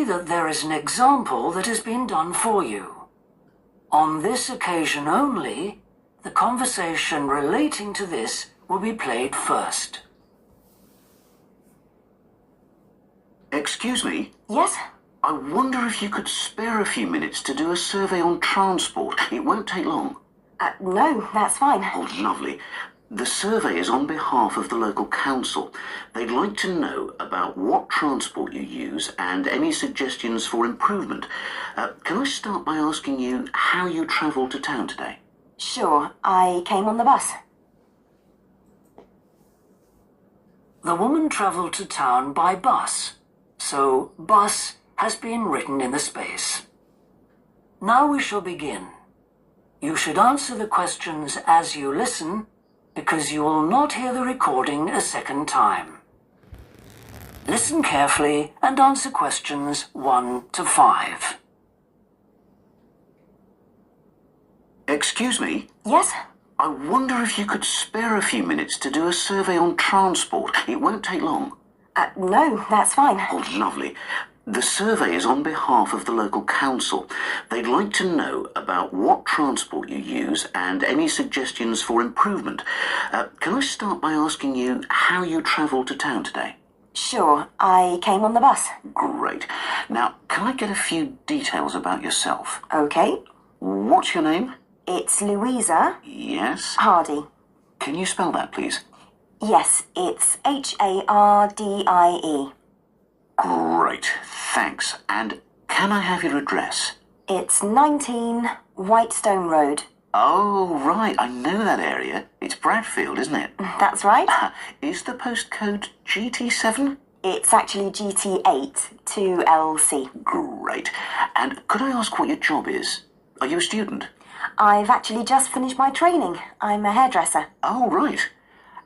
that there is an example that has been done for you. On this occasion only, the conversation relating to this will be played first. Excuse me? Yes? I wonder if you could spare a few minutes to do a survey on transport. It won't take long. No, that's fine. Oh, lovely. The survey is on behalf of the local council. They'd like to know about what transport you use and any suggestions for improvement. Can I start by asking you how you travelled to town today? Sure, I came on the bus. The woman travelled to town by bus, so bus has been written in the space. Now we shall begin. You should answer the questions as you listen, because you will not hear the recording a second time. Listen carefully and answer questions 1 to 5. Excuse me? Yes? I wonder if you could spare a few minutes to do a survey on transport. It won't take long. No, that's fine. Oh, lovely. The survey is on behalf of the local council. They'd like to know about what transport you use and any suggestions for improvement. Can I start by asking you how you travelled to town today? Sure, I came on the bus. Great. Now, can I get a few details about yourself? Okay. What's your name? It's Louisa Yes. Hardy. Can you spell that, please? Yes, it's Hardie. Great, thanks. And can I have your address? It's 19 Whitestone Road. Oh, right, I know that area. It's Bradfield, isn't it? That's right. Is the postcode GT7? It's actually GT8 2LC. Great. And could I ask what your job is? Are you a student? I've actually just finished my training. I'm a hairdresser. Oh, right.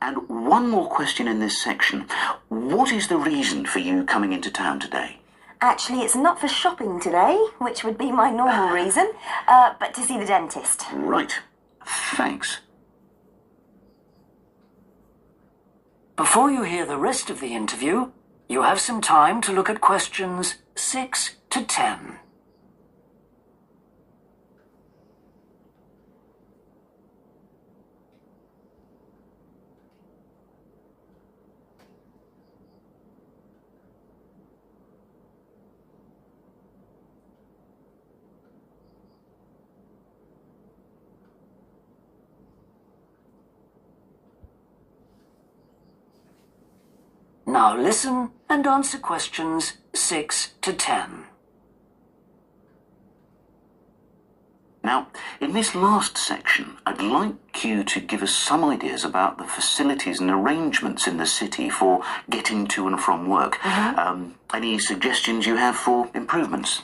And one more question in this section. What is the reason for you coming into town today? Actually, it's not for shopping today, which would be my normal reason, but to see the dentist. Right. Thanks. Before you hear the rest of the interview, you have some time to look at questions 6 to 10. Now listen and answer questions 6 to 10. Now, in this last section, I'd like you to give us some ideas about the facilities and arrangements in the city for getting to and from work. Any suggestions you have for improvements?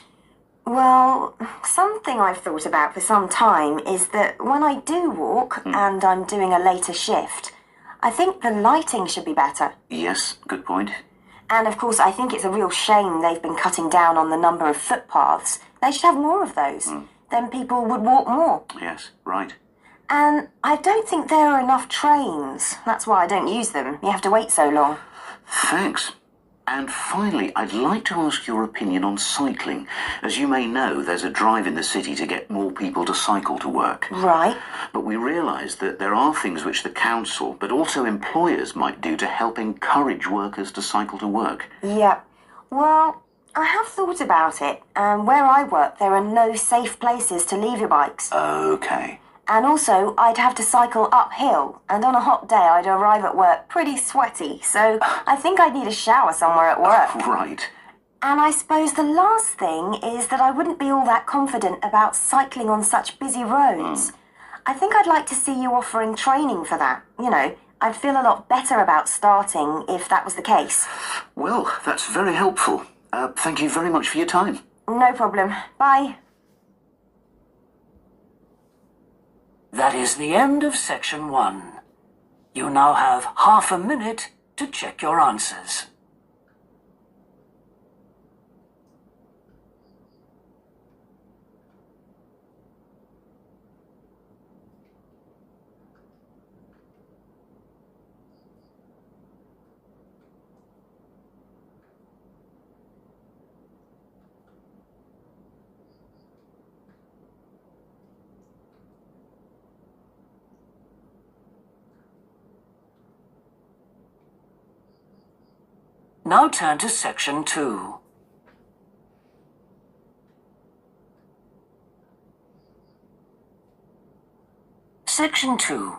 Well, something I've thought about for some time is that when I do walk and I'm doing a later shift, I think the lighting should be better. Yes, good point. And of course, I think it's a real shame they've been cutting down on the number of footpaths. They should have more of those. Then people would walk more. Yes, right. And I don't think there are enough trains. That's why I don't use them. You have to wait so long. Thanks. And finally, I'd like to ask your opinion on cycling. As you may know, there's a drive in the city to get more people to cycle to work. Right. But we realise that there are things which the council, but also employers, might do to help encourage workers to cycle to work. Yeah. Well, I have thought about it. And where I work, there are no safe places to leave your bikes. Okay. And also, I'd have to cycle uphill, and on a hot day, I'd arrive at work pretty sweaty, so I think I'd need a shower somewhere at work. Right. And I suppose the last thing is that I wouldn't be all that confident about cycling on such busy roads. I think I'd like to see you offering training for that. You know, I'd feel a lot better about starting if that was the case. Well, that's very helpful. Thank you very much for your time. No problem. Bye. That is the end of section 1. You now have half a minute to check your answers. Now turn to Section 2. Section 2.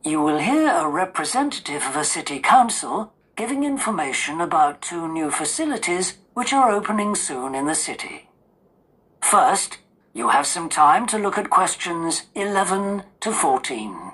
You will hear a representative of a city council giving information about 2 new facilities which are opening soon in the city. First, you have some time to look at questions 11 to 14.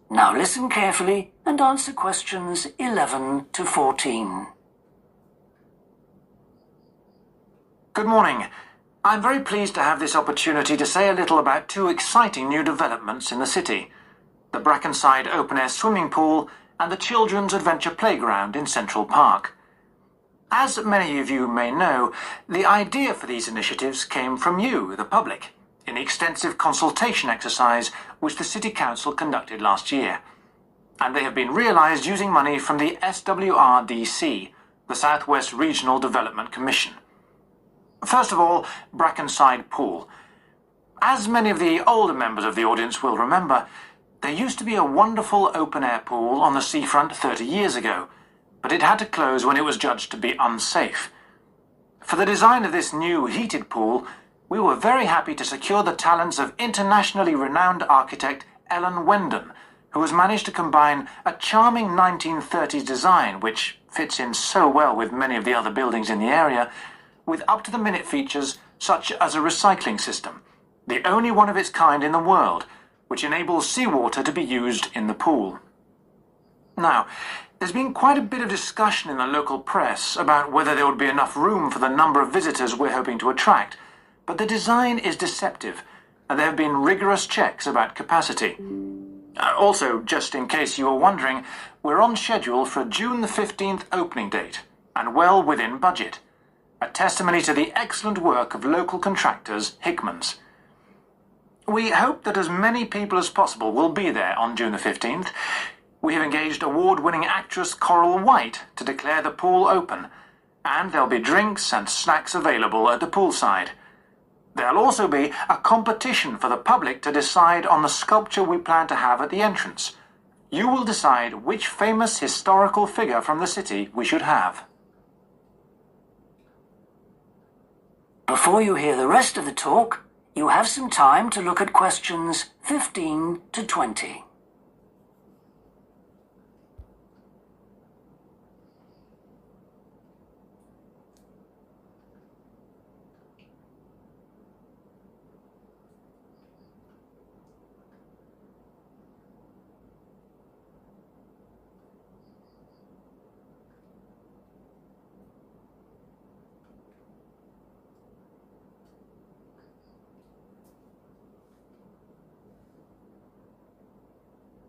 Now listen carefully and answer questions 11 to 14. Good morning. I'm very pleased to have this opportunity to say a little about 2 exciting new developments in the city: the Brackenside open-air swimming pool and the Children's Adventure Playground in Central Park. As many of you may know, the idea for these initiatives came from you, the public, in the extensive consultation exercise which the City Council conducted last year. And they have been realised using money from the SWRDC, the South West Regional Development Commission. First of all, Brackenside Pool. As many of the older members of the audience will remember, there used to be a wonderful open-air pool on the seafront 30 years ago, but it had to close when it was judged to be unsafe. For the design of this new heated pool, we were very happy to secure the talents of internationally renowned architect Ellen Wendon, who has managed to combine a charming 1930s design, which fits in so well with many of the other buildings in the area, with up-to-the-minute features such as a recycling system, the only one of its kind in the world, which enables seawater to be used in the pool. Now, there's been quite a bit of discussion in the local press about whether there would be enough room for the number of visitors we're hoping to attract, but the design is deceptive, and there have been rigorous checks about capacity. Also, just in case you were wondering, we're on schedule for a June the 15th opening date, and well within budget. A testimony to the excellent work of local contractors, Hickman's. We hope that as many people as possible will be there on June the 15th. We have engaged award-winning actress Coral White to declare the pool open, and there'll be drinks and snacks available at the poolside. There'll also be a competition for the public to decide on the sculpture we plan to have at the entrance. You will decide which famous historical figure from the city we should have. Before you hear the rest of the talk, you have some time to look at questions 15 to 20.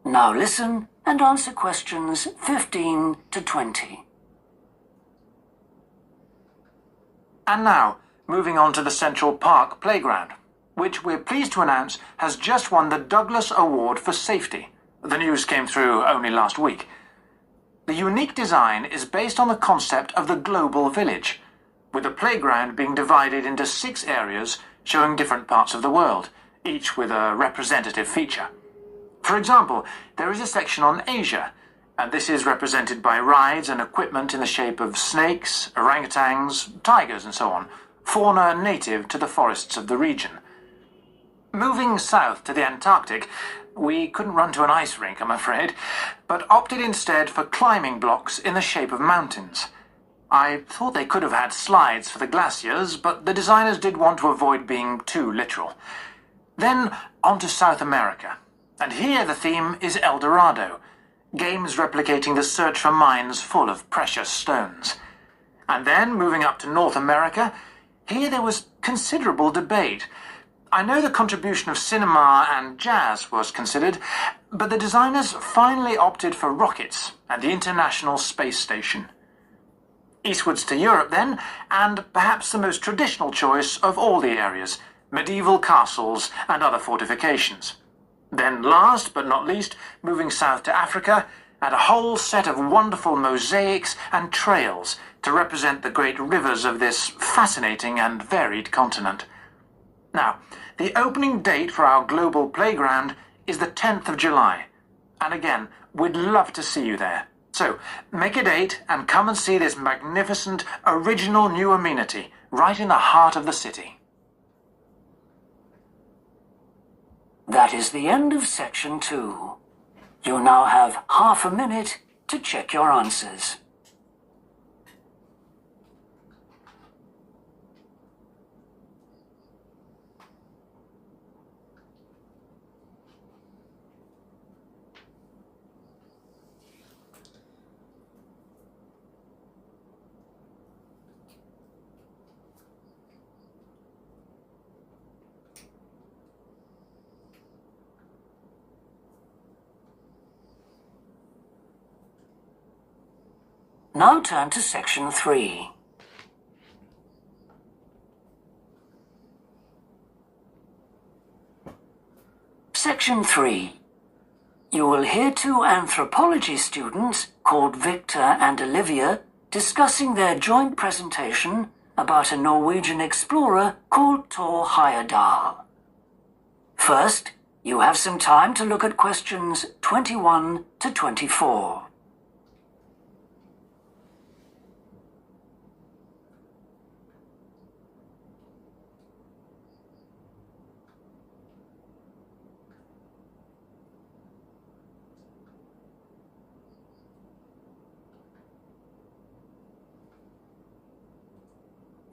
Now listen and answer questions 15 to 20. And now, moving on to the Central Park Playground, which we're pleased to announce has just won the Douglas Award for Safety. The news came through only last week. The unique design is based on the concept of the global village, with the playground being divided into 6 areas showing different parts of the world, each with a representative feature. For example, there is a section on Asia, and this is represented by rides and equipment in the shape of snakes, orangutans, tigers and so on, fauna native to the forests of the region. Moving south to the Antarctic, we couldn't run to an ice rink, I'm afraid, but opted instead for climbing blocks in the shape of mountains. I thought they could have had slides for the glaciers, but the designers did want to avoid being too literal. Then on to South America. And here the theme is El Dorado, games replicating the search for mines full of precious stones. And then, moving up to North America, here there was considerable debate. I know the contribution of cinema and jazz was considered, but the designers finally opted for rockets and the International Space Station. Eastwards to Europe then, and perhaps the most traditional choice of all the areas, medieval castles and other fortifications. Then last but not least, moving south to Africa, and a whole set of wonderful mosaics and trails to represent the great rivers of this fascinating and varied continent. Now, the opening date for our global playground is the 10th of July. And again, we'd love to see you there. So, make a date and come and see this magnificent, original new amenity right in the heart of the city. That is the end of section 2. You now have half a minute to check your answers. Now turn to section 3. Section 3. You will hear two anthropology students called Victor and Olivia discussing their joint presentation about a Norwegian explorer called Thor Heyerdahl. First, you have some time to look at questions 21 to 24.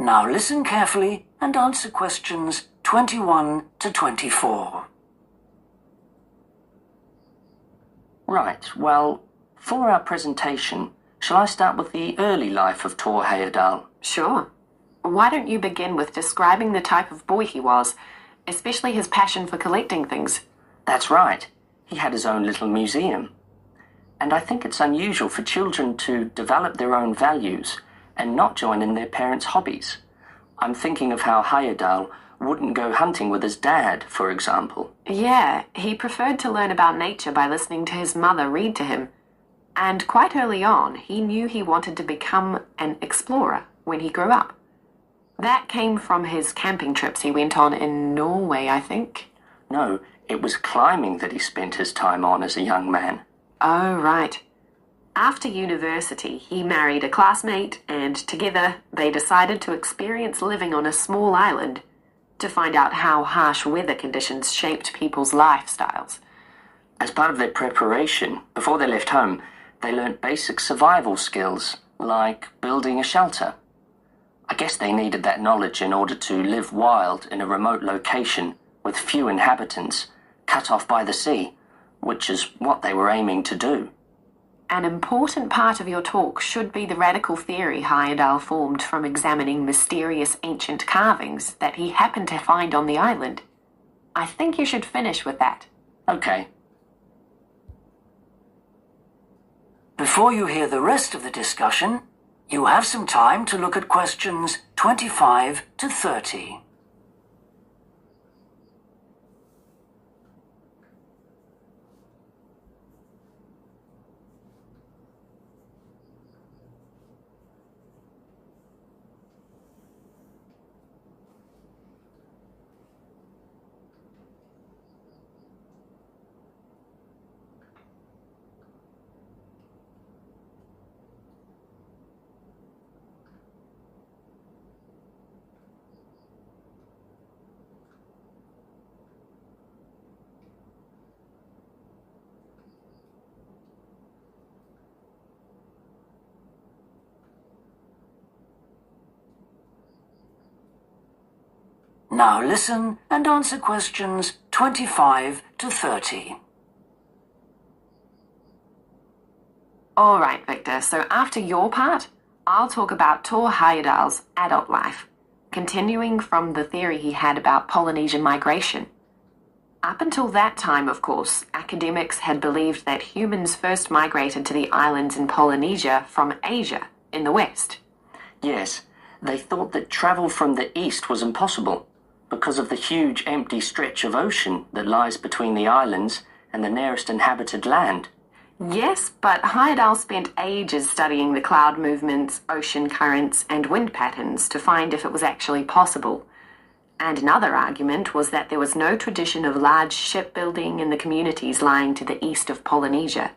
Now listen carefully and answer questions 21 to 24. Right, well, for our presentation, shall I start with the early life of Thor Heyerdahl? Sure. Why don't you begin with describing the type of boy he was, especially his passion for collecting things? That's right. He had his own little museum. And I think it's unusual for children to develop their own values and not join in their parents' hobbies. I'm thinking of how Heyerdahl wouldn't go hunting with his dad, for example. Yeah, he preferred to learn about nature by listening to his mother read to him. And quite early on, he knew he wanted to become an explorer when he grew up. That came from his camping trips he went on in Norway, I think. No, it was climbing that he spent his time on as a young man. Oh, right. After university, he married a classmate, and together they decided to experience living on a small island to find out how harsh weather conditions shaped people's lifestyles. As part of their preparation, before they left home, they learnt basic survival skills, like building a shelter. I guess they needed that knowledge in order to live wild in a remote location with few inhabitants, cut off by the sea, which is what they were aiming to do. An important part of your talk should be the radical theory Heyerdahl formed from examining mysterious ancient carvings that he happened to find on the island. I think you should finish with that. Okay. Before you hear the rest of the discussion, you have some time to look at questions 25 to 30. Now listen and answer questions 25 to 30. All right, Victor, so after your part, I'll talk about Thor Heyerdahl's adult life, continuing from the theory he had about Polynesian migration. Up until that time, of course, academics had believed that humans first migrated to the islands in Polynesia from Asia in the west. Yes, they thought that travel from the east was impossible, because of the huge empty stretch of ocean that lies between the islands and the nearest inhabited land. Yes, but Heyerdahl spent ages studying the cloud movements, ocean currents, and wind patterns to find if it was actually possible. And another argument was that there was no tradition of large shipbuilding in the communities lying to the east of Polynesia.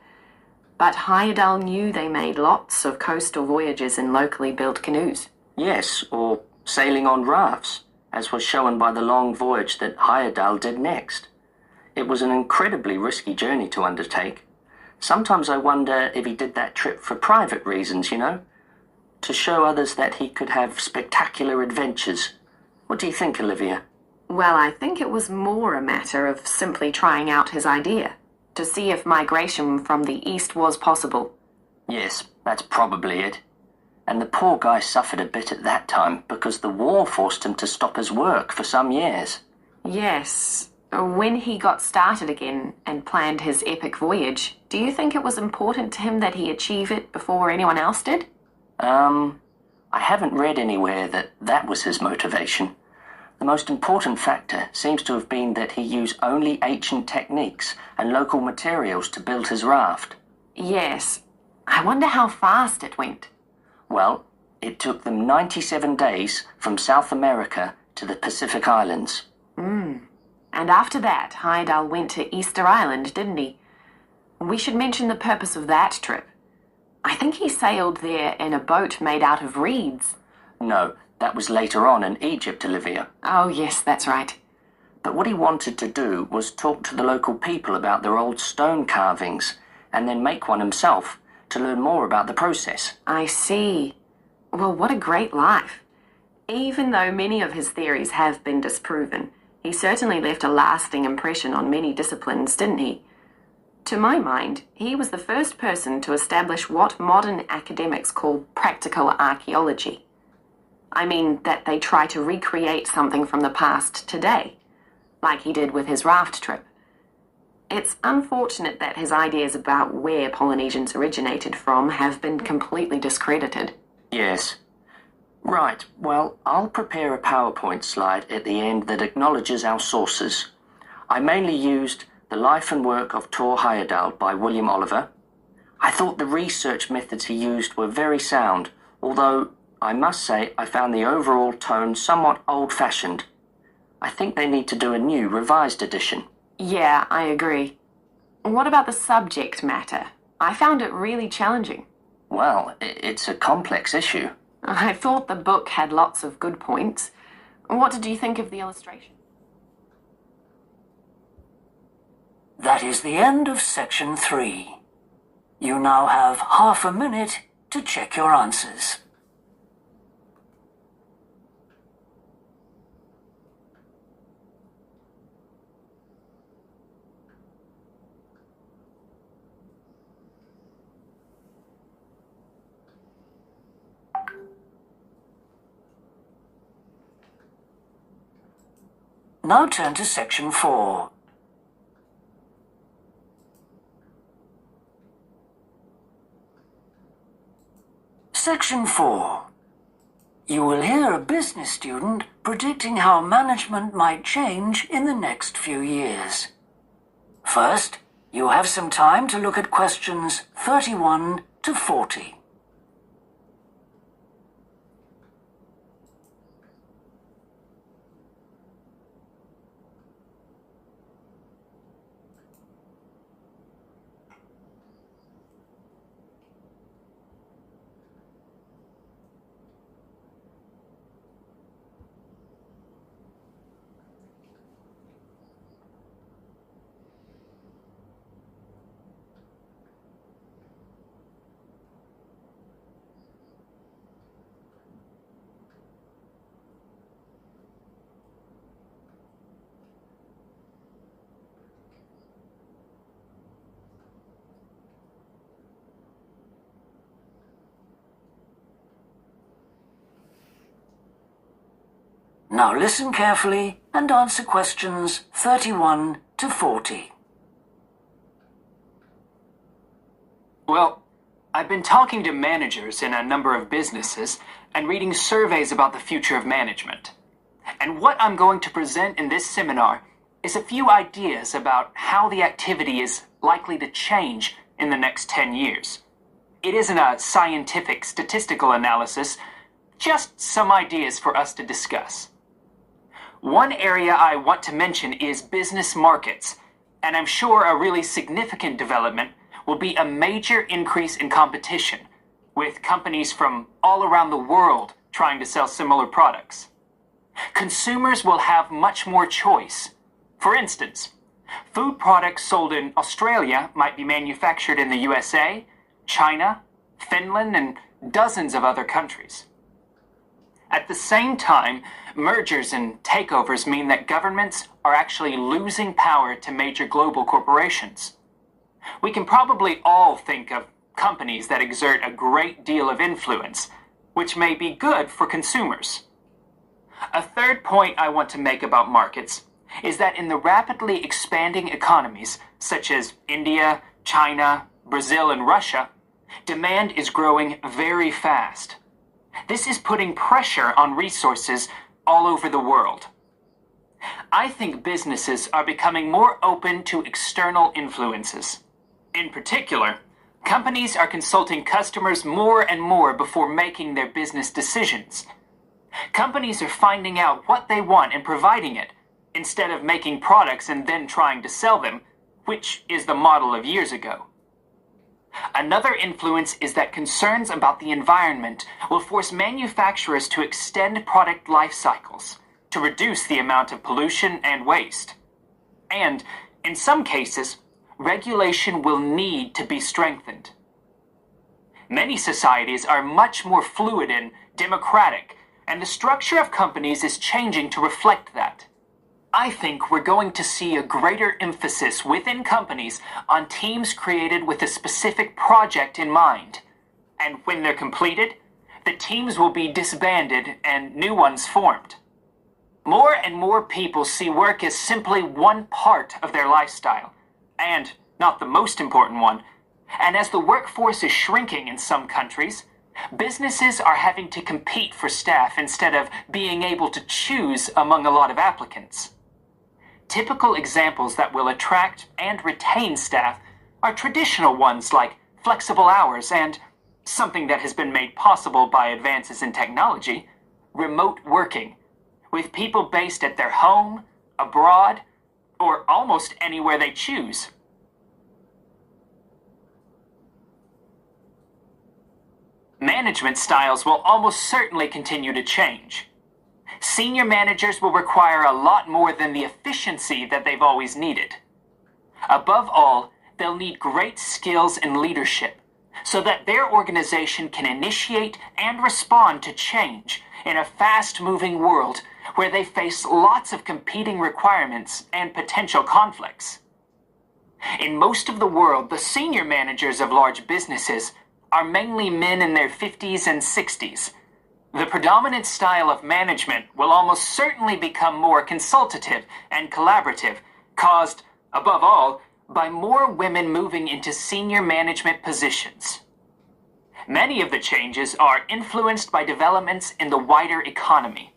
But Heyerdahl knew they made lots of coastal voyages in locally built canoes. Yes, or sailing on rafts, as was shown by the long voyage that Heyerdahl did next. It was an incredibly risky journey to undertake. Sometimes I wonder if he did that trip for private reasons, you know? To show others that he could have spectacular adventures. What do you think, Olivia? Well, I think it was more a matter of simply trying out his idea, to see if migration from the east was possible. Yes, that's probably it. And the poor guy suffered a bit at that time because the war forced him to stop his work for some years. Yes. When he got started again and planned his epic voyage, do you think it was important to him that he achieve it before anyone else did? I haven't read anywhere that that was his motivation. The most important factor seems to have been that he used only ancient techniques and local materials to build his raft. Yes. I wonder how fast it went. Well, it took them 97 days from South America to the Pacific Islands. And after that, Heyerdahl went to Easter Island, didn't he? We should mention the purpose of that trip. I think he sailed there in a boat made out of reeds. No, that was later on in Egypt, Olivia. Oh, yes, that's right. But what he wanted to do was talk to the local people about their old stone carvings and then make one himself to learn more about the process. I see. Well, what a great life. Even though many of his theories have been disproven, he certainly left a lasting impression on many disciplines, didn't he? To my mind, he was the first person to establish what modern academics call practical archaeology. I mean that they try to recreate something from the past today, like he did with his raft trip. It's unfortunate that his ideas about where Polynesians originated from have been completely discredited. Yes. Right, well, I'll prepare a PowerPoint slide at the end that acknowledges our sources. I mainly used The Life and Work of Tor Heyerdahl by William Oliver. I thought the research methods he used were very sound, although I must say I found the overall tone somewhat old-fashioned. I think they need to do a new, revised edition. Yeah, I agree. What about the subject matter? I found it really challenging. Well, it's a complex issue. I thought the book had lots of good points. What did you think of the illustration? That is the end of section 3. You now have half a minute to check your answers. Now turn to section 4. Section 4. You will hear a business student predicting how management might change in the next few years. First, you have some time to look at questions 31 to 40. Now listen carefully and answer questions 31 to 40. Well, I've been talking to managers in a number of businesses and reading surveys about the future of management. And what I'm going to present in this seminar is a few ideas about how the activity is likely to change in the next 10 years. It isn't a scientific statistical analysis, just some ideas for us to discuss. One area I want to mention is business markets, and I'm sure a really significant development will be a major increase in competition, with companies from all around the world trying to sell similar products. Consumers will have much more choice. For instance, food products sold in Australia might be manufactured in the USA, China, Finland, and dozens of other countries. At the same time, mergers and takeovers mean that governments are actually losing power to major global corporations. We can probably all think of companies that exert a great deal of influence, which may be good for consumers. A third point I want to make about markets is that in the rapidly expanding economies, such as India, China, Brazil, and Russia, demand is growing very fast. This is putting pressure on resources all over the world. I think businesses are becoming more open to external influences. In particular, companies are consulting customers more and more before making their business decisions. Companies are finding out what they want and providing it, instead of making products and then trying to sell them, which is the model of years ago. Another influence is that concerns about the environment will force manufacturers to extend product life cycles to reduce the amount of pollution and waste. And, in some cases, regulation will need to be strengthened. Many societies are much more fluid and democratic, and the structure of companies is changing to reflect that. I think we're going to see a greater emphasis within companies on teams created with a specific project in mind. And when they're completed, the teams will be disbanded and new ones formed. More and more people see work as simply one part of their lifestyle, and not the most important one. And as the workforce is shrinking in some countries, businesses are having to compete for staff instead of being able to choose among a lot of applicants. Typical examples that will attract and retain staff are traditional ones like flexible hours and, something that has been made possible by advances in technology, remote working, with people based at their home, abroad, or almost anywhere they choose. Management styles will almost certainly continue to change. Senior managers will require a lot more than the efficiency that they've always needed. Above all, they'll need great skills in leadership so that their organization can initiate and respond to change in a fast-moving world where they face lots of competing requirements and potential conflicts. In most of the world, the senior managers of large businesses are mainly men in their 50s and 60s. The predominant style of management will almost certainly become more consultative and collaborative, caused, above all, by more women moving into senior management positions. Many of the changes are influenced by developments in the wider economy.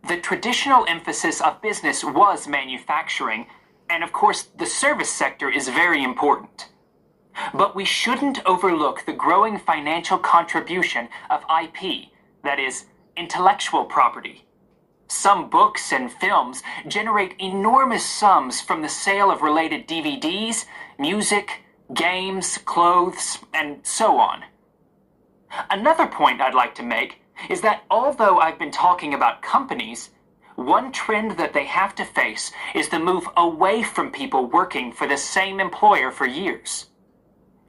The traditional emphasis of business was manufacturing, and of course the service sector is very important. But we shouldn't overlook the growing financial contribution of IP, that is, intellectual property. Some books and films generate enormous sums from the sale of related DVDs, music, games, clothes, and so on. Another point I'd like to make is that although I've been talking about companies, one trend that they have to face is the move away from people working for the same employer for years.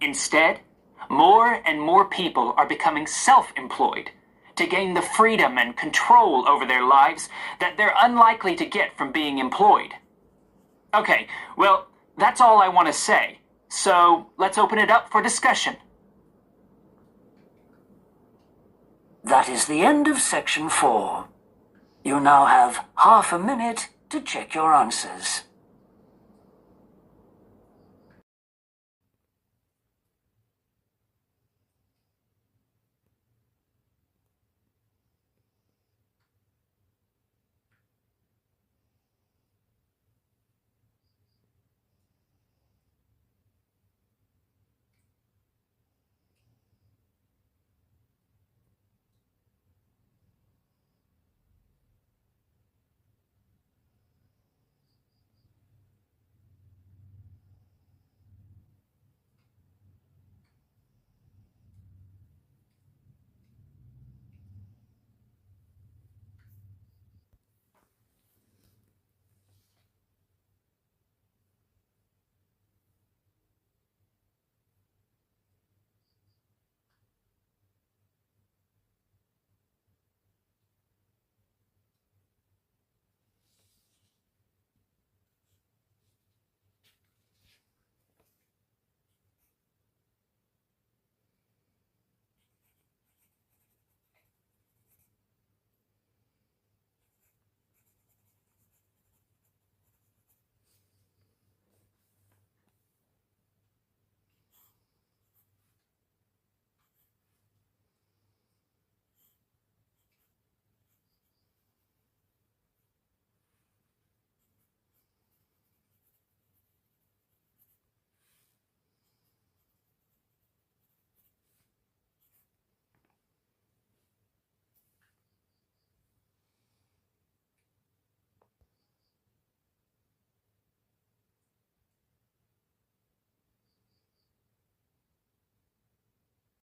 Instead, more and more people are becoming self-employed to gain the freedom and control over their lives that they're unlikely to get from being employed. Okay, well, that's all I want to say, so let's open it up for discussion. That is the end of section 4. You now have half a minute to check your answers.